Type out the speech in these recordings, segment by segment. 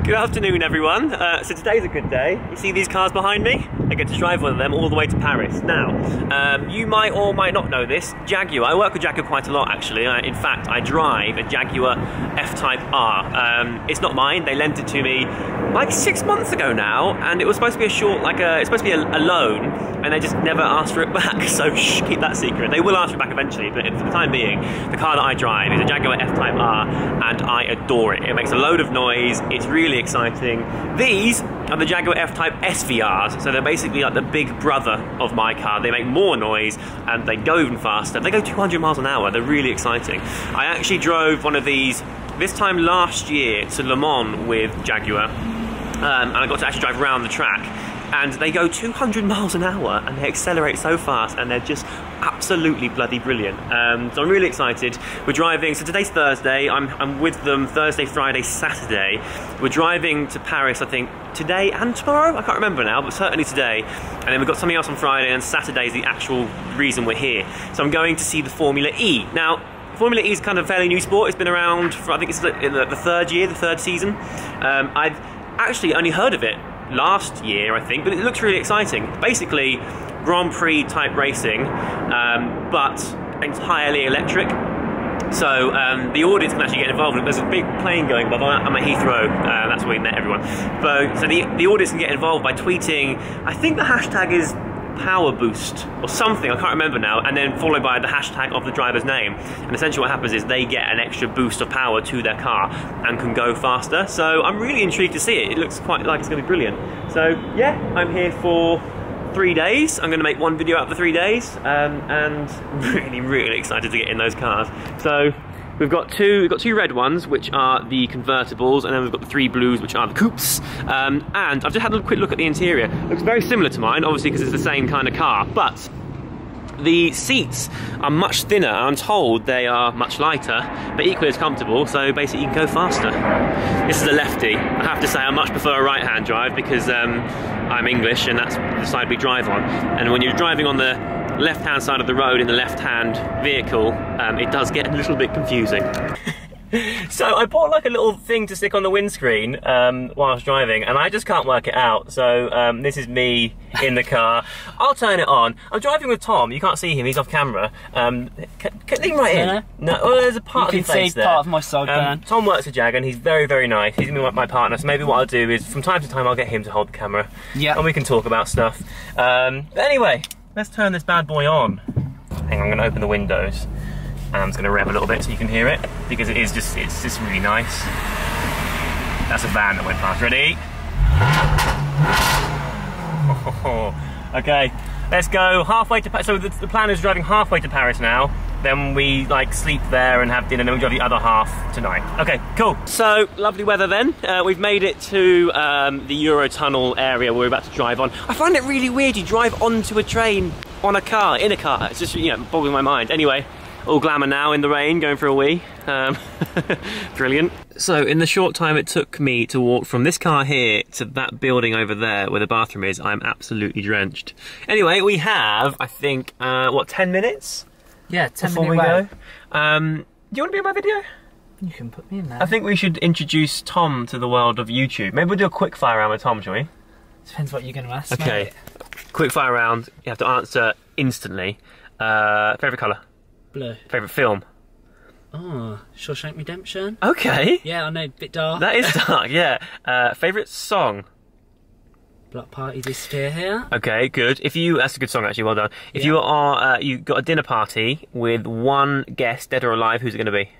Good afternoon, everyone. So today's a good day. You see these cars behind me? I get to drive one of them all the way to Paris. Now, you might or might not know this. Jaguar, I work with Jaguar quite a lot actually. In fact, I drive a Jaguar F-Type R. It's not mine, they lent it to me like 6 months ago now, and it was supposed to be it's supposed to be a loan, and they just never asked for it back, so shh, keep that secret. They will ask for it back eventually, but for the time being, the car that I drive is a Jaguar F-Type R, and I adore it. It makes a load of noise, it's really exciting. These are the Jaguar F-Type SVRs, so they're basically like the big brother of my car. They make more noise, and they go even faster. They go 200 miles an hour, they're really exciting. I actually drove one of these this time last year to Le Mans with Jaguar, and I got to actually drive around the track. And they go 200 miles an hour and they accelerate so fast, and they're just absolutely bloody brilliant. So I'm really excited. We're driving, so today's Thursday, I'm with them Thursday, Friday, Saturday. We're driving to Paris, I think, today and tomorrow? I can't remember now, but certainly today. And then we've got something else on Friday, and Saturday is the actual reason we're here. So I'm going to see the Formula E. Now, Formula E is kind of a fairly new sport. It's been around for, I think it's the third year, the third season. I've actually only heard of it last year, I think, but it looks really exciting. Basically, Grand Prix type racing, but entirely electric. So the audience can actually get involved. There's a big plane going above. I'm at Heathrow, that's where we met everyone. So the audience can get involved by tweeting, I think the hashtag is power boost or something, I can't remember now, and then followed by the hashtag of the driver's name, and essentially what happens is they get an extra boost of power to their car and can go faster. So I'm really intrigued to see it. It looks quite like it's going to be brilliant. So yeah, I'm here for 3 days. I'm going to make one video out of the 3 days, and really excited to get in those cars. So we've got two red ones, which are the convertibles, and then we've got the 3 blues, which are the coupes. And I've just had a quick look at the interior. It looks very similar to mine, obviously, because it's the same kind of car, but the seats are much thinner. I'm told they are much lighter, but equally as comfortable, so basically you can go faster. This is a lefty. I have to say I much prefer a right-hand drive because I'm English, and that's the side we drive on. And when you're driving on the left-hand side of the road in the left-hand vehicle, it does get a little bit confusing. So I bought like a little thing to stick on the windscreen while I was driving, and I just can't work it out. So this is me in the car. I'll turn it on. I'm driving with Tom. You can't see him, he's off camera. Leave him right in. No, well, there's a part of his face there. Part of my sideburn. Tom works at Jag, and he's very nice. He's gonna be my partner, so maybe what I'll do is from time to time I'll get him to hold the camera. Yeah. And we can talk about stuff. But anyway, let's turn this bad boy on. Hang on, I'm gonna open the windows. I'm just going to rev a little bit so you can hear it, because it's just really nice. That's a van that went past. Ready? Okay, let's go halfway to Paris. So the plan is driving halfway to Paris now, then we like sleep there and have dinner, and then we drive the other half tonight. Okay, cool. So lovely weather then. We've made it to the Eurotunnel area we're about to drive on. I find it really weird you drive onto a train on a car, in a car. It's just, you know, boggling my mind. Anyway, all glamour now in the rain, going for a wee. Brilliant. So in the short time it took me to walk from this car here to that building over there where the bathroom is, I'm absolutely drenched. Anyway, we have, I think, what, 10 minutes? Yeah, 10 before minutes. We go. Do you want to be in my video? You can put me in there. I think we should introduce Tom to the world of YouTube. Maybe we'll do a quick fire round with Tom, shall we? Depends what you're going to ask. Okay, mate. Quick fire round. You have to answer instantly. Favourite colour? Blue. Favourite film? Oh, Shawshank Redemption. Okay. Yeah, I know, a bit dark. That is dark, yeah. Favourite song? Block Party Disappear Here. Okay, good. That's a good song actually, well done. If you are, you got a dinner party with one guest, dead or alive, who's it going to be?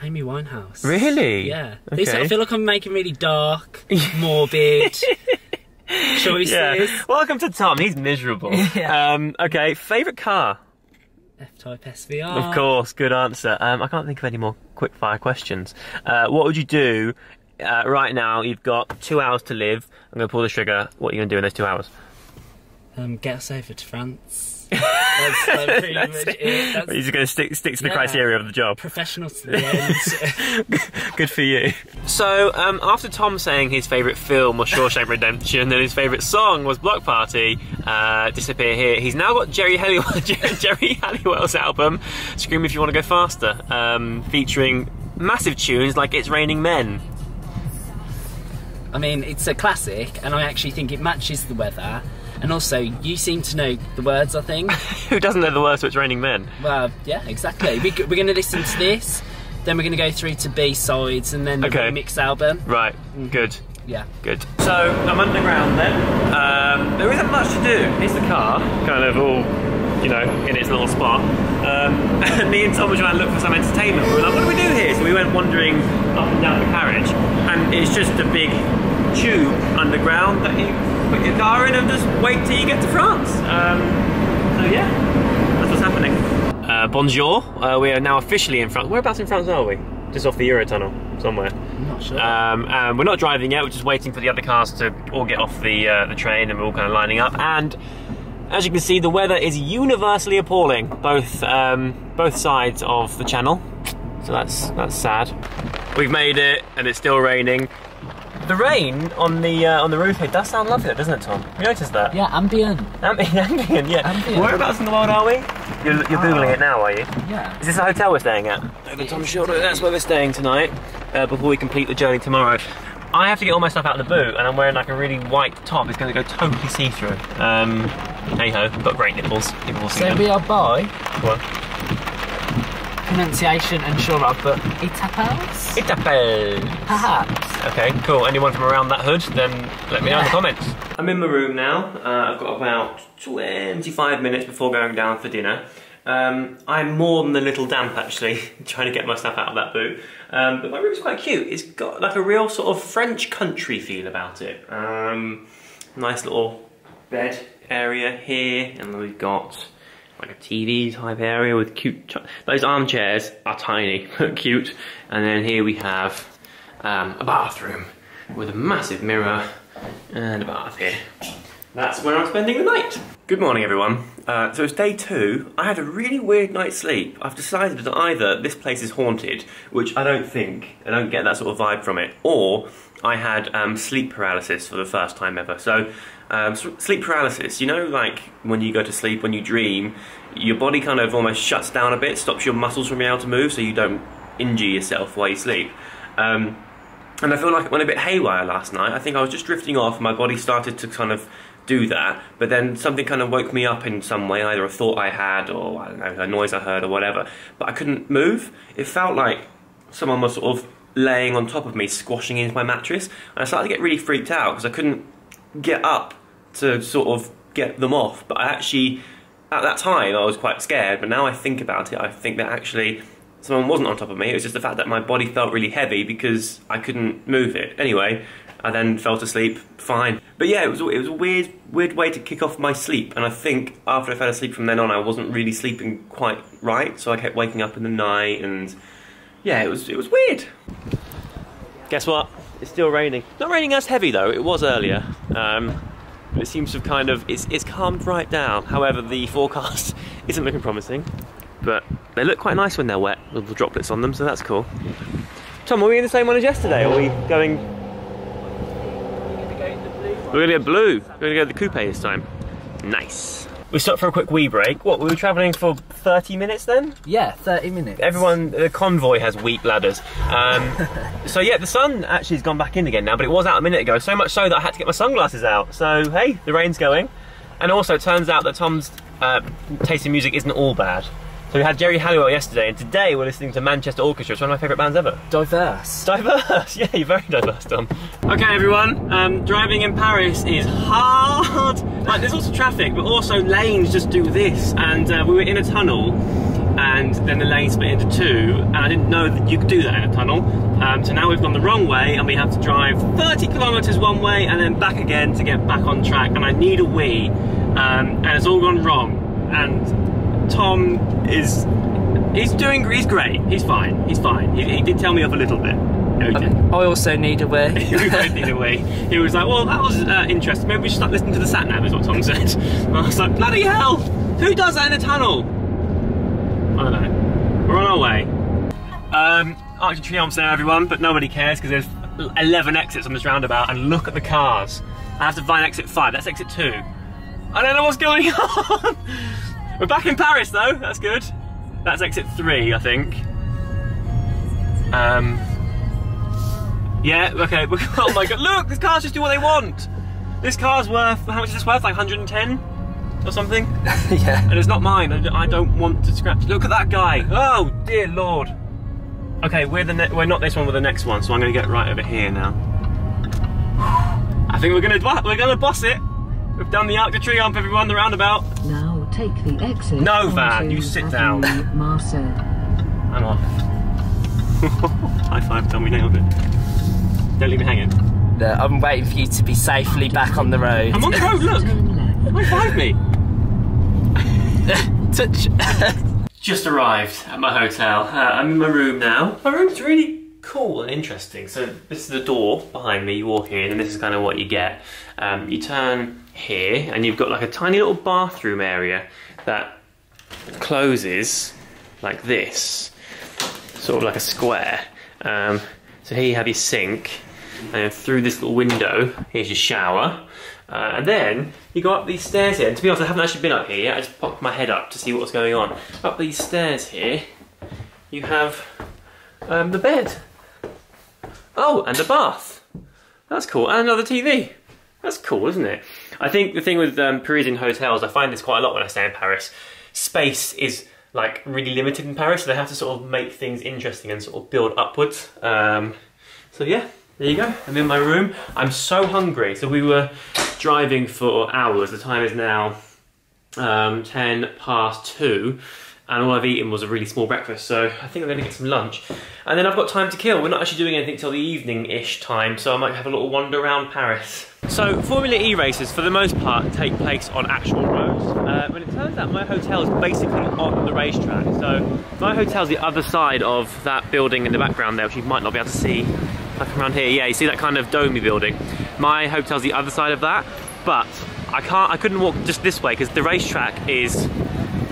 Amy Winehouse. Really? Yeah. Okay. I feel like I'm making really dark, morbid choices. Yeah. Welcome to Tom, he's miserable. Yeah. Okay, favourite car? F-Type SVR. Of course, good answer. I can't think of any more quick fire questions. What would you do right now? You've got 2 hours to live. I'm going to pull the trigger. What are you going to do in those 2 hours? Get us over to France. That's pretty much it. You're just going to stick to the criteria of the job. Professional to the end. Good for you. So, after Tom saying his favourite film was Shawshank Redemption and his favourite song was Block Party, Disappear Here, he's now got Jerry Halliwell's album, Scream If You Want to Go Faster, featuring massive tunes like It's Raining Men. I mean, it's a classic, and I actually think it matches the weather. And also, you seem to know the words, I think. Who doesn't know the words to It's Raining Men? Well, yeah, exactly. We're going to listen to this, then we're going to go through to B-sides, and then the remix album. Right, good. Yeah. Good. So, I'm underground then. There isn't much to do. Here's the car, kind of all, you know, in its little spot. And me and Tom were trying to look for some entertainment. We were like, what do we do here? So we went wandering up and down the carriage, and it's just a big tube underground that you put your car in and just wait till you get to France. So yeah, that's what's happening. Bonjour, we are now officially in France. Whereabouts in France are we? Just off the Eurotunnel, somewhere. I'm not sure. And we're not driving yet, we're just waiting for the other cars to all get off the train, and we're all kind of lining up. And as you can see, the weather is universally appalling, both sides of the channel. So that's sad. We've made it, and it's still raining. The rain on the roof here does sound lovely, doesn't it, Tom? You noticed that? Yeah, ambient. Ambient, yeah. Ambient. Whereabouts in the world are we? You're Googling it now, are you? Yeah. Is this the hotel we're staying at? Over Tom's shoulder, that's where we're staying tonight, before we complete the journey tomorrow. I have to get all my stuff out of the boot, and I'm wearing like a really white top. It's going to go totally see-through. Hey-ho, I've got great nipples. People will see them. We are by... What? Pronunciation unsure of, but Itapels? Itapels. Perhaps. Okay, cool. Anyone from around that hood, then let me know in the comments. I'm in my room now. I've got about 25 minutes before going down for dinner. I'm more than a little damp actually, trying to get my stuff out of that boot. But my room's quite cute. It's got like a real sort of French country feel about it. Nice little bed area here, and we've got like a TV type area with cute... Those armchairs are tiny, but cute. And then here we have a bathroom with a massive mirror and a bath here. That's where I'm spending the night. Good morning, everyone. So it's day 2. I had a really weird night's sleep. I've decided that either this place is haunted, which I don't think, I don't get that sort of vibe from it, or I had sleep paralysis for the first time ever. So sleep paralysis, you know, like when you go to sleep, when you dream, your body kind of almost shuts down a bit, stops your muscles from being able to move so you don't injure yourself while you sleep. And I feel like it went a bit haywire last night. I think I was just drifting off, my body started to kind of do that, but then something kind of woke me up in some way, either a thought I had or, I don't know, a noise I heard or whatever, but I couldn't move. It felt like someone was sort of laying on top of me, squashing into my mattress, and I started to get really freaked out because I couldn't get up to sort of get them off. But I actually, at that time, I was quite scared, but now I think about it, I think that actually someone wasn't on top of me. It was just the fact that my body felt really heavy because I couldn't move it. Anyway, I then fell asleep, fine. But yeah, it was a weird way to kick off my sleep, and I think after I fell asleep from then on, I wasn't really sleeping quite right, so I kept waking up in the night, and yeah, it was weird. Guess what? It's still raining. Not raining as heavy though, it was earlier. But it seems to have kind of, it's calmed right down. However, the forecast isn't looking promising, but they look quite nice when they're wet, with the droplets on them, so that's cool. Tom, are we in the same one as yesterday, or are we going... We're gonna get blue. We're gonna go the coupe this time. Nice. We stopped for a quick wee break. What, we were travelling for 30 minutes then? Yeah, 30 minutes. Everyone, the convoy has weak bladders. So yeah, the sun actually has gone back in again now, but it was out a minute ago, so much so that I had to get my sunglasses out. So hey, the rain's going. And also it turns out that Tom's taste in music isn't all bad. So we had Jerry Halliwell yesterday, and today we're listening to Manchester Orchestra. It's one of my favourite bands ever. Diverse. Diverse, yeah, you're very diverse, Tom. Okay, everyone, driving in Paris is hard. Like, there's also traffic, but also lanes just do this. And we were in a tunnel, and then the lane split into 2, and I didn't know that you could do that in a tunnel. So now we've gone the wrong way, and we have to drive 30 kilometres one way, and then back again to get back on track. And I need a wee, and it's all gone wrong. And Tom he's great, he's fine. He did tell me off a little bit. No, he didn't. I also need a wee. We both need a wee. He was like, well, that was interesting, maybe we should start listening to the sat nav, is what Tom said. And I was like, bloody hell, who does that in a tunnel? I don't know. We're on our way. Arc de Triomphe's there, everyone, but nobody cares because there's 11 exits on this roundabout, and look at the cars. I have to find exit 5, that's exit 2. I don't know what's going on. We're back in Paris though, that's good. That's exit 3, I think. Yeah, okay. Oh my god, look, these cars just do what they want. This car's worth, how much is this worth? Like 110 or something? Yeah. And it's not mine, I don't want to scratch. Look at that guy. Oh, dear Lord. Okay, we're not this one, we're the next one, so I'm gonna get right over here now. I think we're gonna boss it. We've done the Arc de Triomphe, everyone, the roundabout. Now take the exit. No, Van, you sit down. Marceau. I'm off. High five, Tom, we nailed it. Don't leave me hanging. No, I'm waiting for you to be safely back on the road. I'm on the road, look! High five me! Touch. Just arrived at my hotel. I'm in my room now. My room's really cool and interesting. So this is the door behind me, you walk in and this is kind of what you get. You turn here and you've got like a tiny little bathroom area that closes like this, sort of like a square. So here you have your sink, and through this little window, here's your shower. And then you go up these stairs here, and to be honest I haven't actually been up here yet, I just popped my head up to see what's going on. Up these stairs here, you have the bed. Oh, and a bath. That's cool, and another TV. That's cool, isn't it? I think the thing with Parisian hotels, I find this quite a lot when I stay in Paris, space is like really limited in Paris, so they have to sort of make things interesting and sort of build upwards. So yeah, there you go, I'm in my room. I'm so hungry, so we were driving for hours. The time is now 10 past 2, and all I've eaten was a really small breakfast, so I think I'm going to get some lunch. And then I've got time to kill. We're not actually doing anything till the evening-ish time, so I might have a little wander around Paris. So Formula E races, for the most part, take place on actual roads. But it turns out my hotel is basically on the racetrack. So my hotel's the other side of that building in the background there, which you might not be able to see. Like around here, yeah, you see that kind of domey building. My hotel's the other side of that, but I couldn't walk just this way because the racetrack is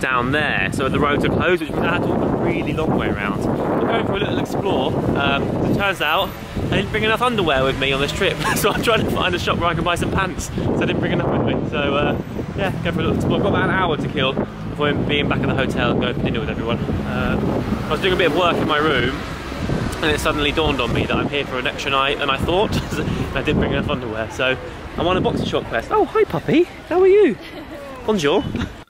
down there, so the roads are closed, which means I had to walk a really long way around. I'm going for a little explore. It turns out I didn't bring enough underwear with me on this trip, so I'm trying to find a shop where I can buy some pants, so I didn't bring enough with me. So yeah, go for a little explore. I've got about an hour to kill before being back at the hotel and going for dinner with everyone. I was doing a bit of work in my room, and it suddenly dawned on me that I'm here for an extra night than I thought. I didn't bring enough underwear, so I'm on a boxer short quest. Oh, hi puppy, how are you? Bonjour.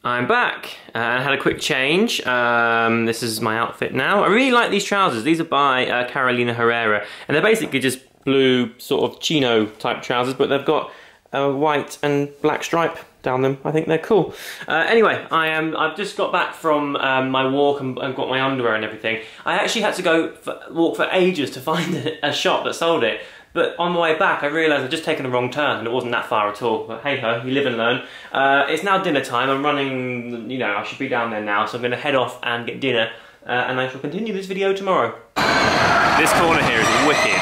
I'm back. I had a quick change. This is my outfit now. I really like these trousers. These are by Carolina Herrera, and they're basically just blue sort of chino type trousers, but they've got a white and black stripe down them. I think they're cool. Anyway, I've just got back from my walk and got my underwear and everything. I actually had to walk for ages to find a shop that sold it. But on my way back, I realised I'd just taken the wrong turn and it wasn't that far at all. But hey ho, you live and learn. It's now dinner time. I'm running, you know, I should be down there now. So I'm going to head off and get dinner. And I shall continue this video tomorrow. This corner here is wicked.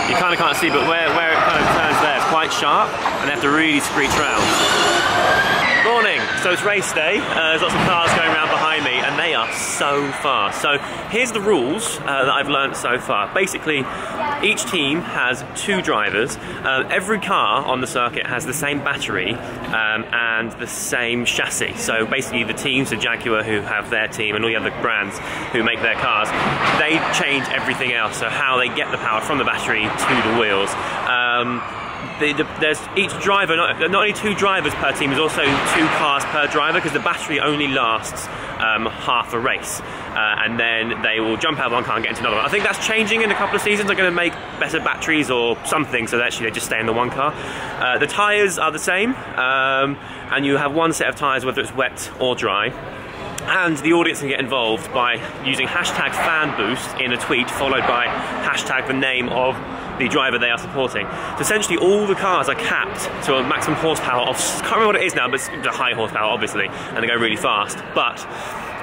You kind of can't see, but where it kind of turns there, it's quite sharp. And they have to really screech round. Morning! So it's race day, there's lots of cars going around behind me and they are so fast. So here's the rules that I've learned so far. Basically, each team has 2 drivers. Every car on the circuit has the same battery and the same chassis. So basically the teams, so Jaguar who have their team and all the other brands who make their cars, they change everything else. So how they get the power from the battery to the wheels. There's each driver, not only 2 drivers per team, there's also 2 cars per driver because the battery only lasts half a race. And then they will jump out of one car and get into another one. I think that's changing in a couple of seasons. They're going to make better batteries or something so that actually they just stay in the one car. The tyres are the same, and you have one set of tyres whether it's wet or dry. And the audience can get involved by using hashtag FanBoost in a tweet followed by hashtag the name of the driver they are supporting. So essentially all the cars are capped to a maximum horsepower of, I can't remember what it is now, but it's a high horsepower obviously, and they go really fast. But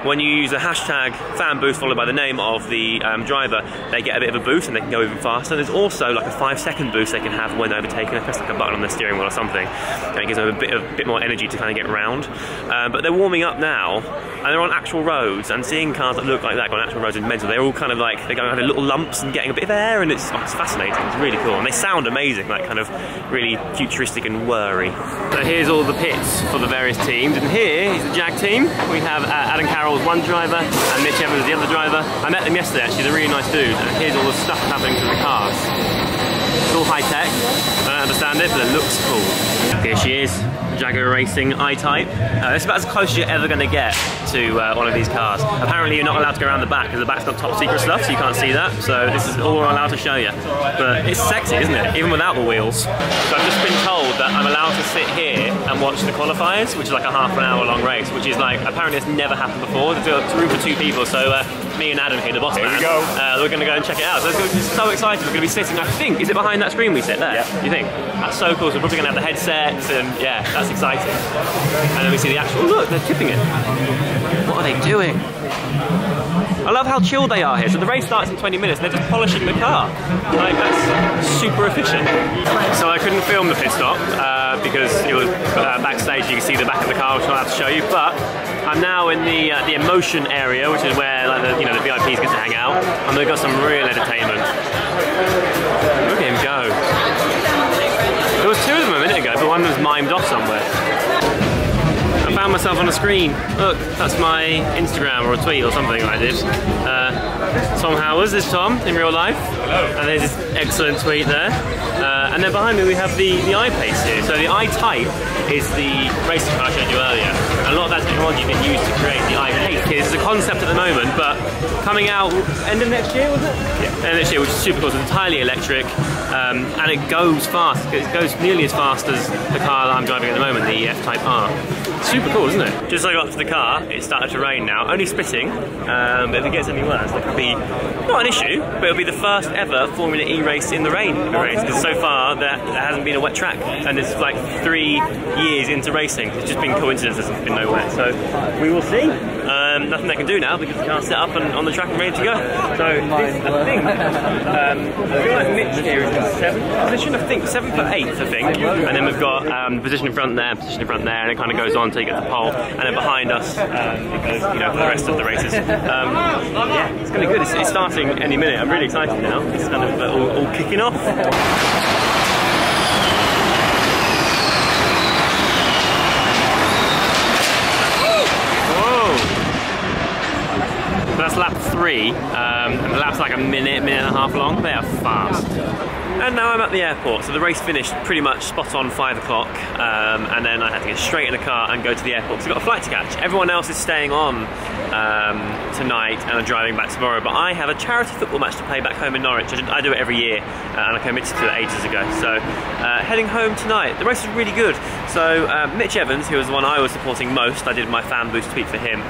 when you use a hashtag FanBoost followed by the name of the driver, they get a bit of a boost and they can go even faster. There's also like a 5-second boost they can have when overtaking. They press like a button on their steering wheel or something, and it gives them a bit more energy to kind of get round. But they're warming up now, and they're on actual roads, and seeing cars that look like that on actual roads is mental. They're all kind of like, they're going to have little lumps and getting a bit of air, and it's fascinating. It's really cool, and they sound amazing, like kind of really futuristic and whirry. So here's all the pits for the various teams, and here is the Jag team. We have Adam Carroll's one driver, and Mitch Evans is the other driver. I met them yesterday actually, they're really nice dudes, and here's all the stuff happening to the cars. It's all high tech. I don't understand it, but it looks cool. Here she is, Jaguar Racing I-Type. It's about as close as you're ever going to get to one of these cars. Apparently you're not allowed to go around the back because the back's got top secret stuff, so you can't see that. So this is all we're allowed to show you. But it's sexy, isn't it? Even without the wheels. So I've just been told that I'm allowed to sit here and watch the qualifiers, which is like a half an hour long race, which is like, apparently it's never happened before. There's room for 2 people, so me and Adam here, the boss man, we're going to go and check it out. So it's so exciting. We're going to be sitting, I think, is it behind that screen we sit there? Yeah. You think? That's so cool. So we're probably going to have the headsets and yeah, that's exciting. And then we see the actual, oh, look, they're tipping it. What are they doing? I love how chilled they are here. So the race starts in 20 minutes and they're just polishing the car. Like, that's super efficient. So I couldn't film the pit stop because it was backstage. You can see the back of the car, which I'm not allowed to show you. But I'm now in the emotion area, which is where like the VIPs get to hang out, and they've got some real entertainment. Look at him go. There was 2 of them a minute ago, but one was mimed off somewhere. I found myself on a screen. Look, that's my Instagram or a tweet or something I did. Tom Howers, this is Tom in real life. Hello. And there's this excellent tweet there. And then behind me we have the I-Pace here. So the I-Type is the racing car I showed you earlier. And a lot of that technology has been used to create the I-Pace. It's a concept at the moment, but coming out end of next year, was it? Yeah. End of next year, which is super cool. So it's entirely electric, and it goes fast. It goes nearly as fast as the car that I'm driving at the moment, the F-Type R. Super cool, isn't it? Just as I got to the car, it started to rain now. Only spitting, but if it gets any worse, that could be not an issue, but it'll be the first ever Formula E race in the rain. Because so far there hasn't been a wet track, and it's like 3 years into racing. It's just been coincidence. There's been no wet, so we will see. Nothing they can do now because the car's set up and on the track and ready to go. So this, I think, I feel like Mitch here is in 7th position. I think 7th or 8th, I think. And then we've got position in front there, position in front there, and it kind of goes on until you get to the pole. And then behind us, it goes, for the rest of the races. Yeah, it's going to be good. It's starting any minute. I'm really excited now. It's kind of all kicking off. That's lap 3, and the lap's like a minute and a half long. They are fast. And now I'm at the airport, so the race finished pretty much spot on 5 o'clock, and then I had to get straight in the car and go to the airport because I've got a flight to catch. Everyone else is staying on tonight and are driving back tomorrow, but I have a charity football match to play back home in Norwich. I do it every year, and I committed to it ages ago. So heading home tonight. The race was really good. So Mitch Evans, who was the one I was supporting most, I did my fan boost tweet for him.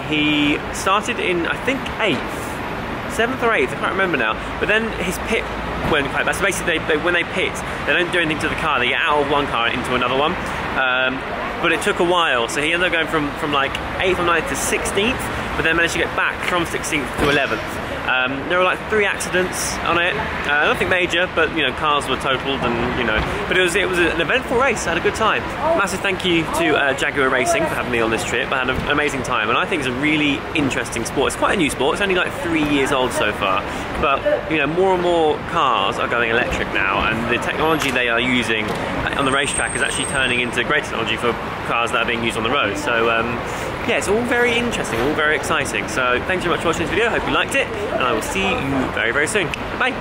He started in, I think, 8th, 7th or 8th, I can't remember now. But then his pit went quite bad. So basically, when they pit, they don't do anything to the car. They get out of one car and into another one. But it took a while, so he ended up going from like 8th or 9th to 16th, but then managed to get back from 16th to 11th. There were like 3 accidents on it, nothing major, but cars were totaled, and but it was an eventful race. I had a good time. Massive thank you to Jaguar Racing for having me on this trip. I had an amazing time, and I think it's a really interesting sport. It's quite a new sport. It's only like 3 years old so far, but more and more cars are going electric now, and the technology they are using on the racetrack is actually turning into great technology for cars that are being used on the road. So yeah, it's all very interesting, all very exciting. So thanks very much for watching this video. I hope you liked it, and I will see you very, very soon. Bye.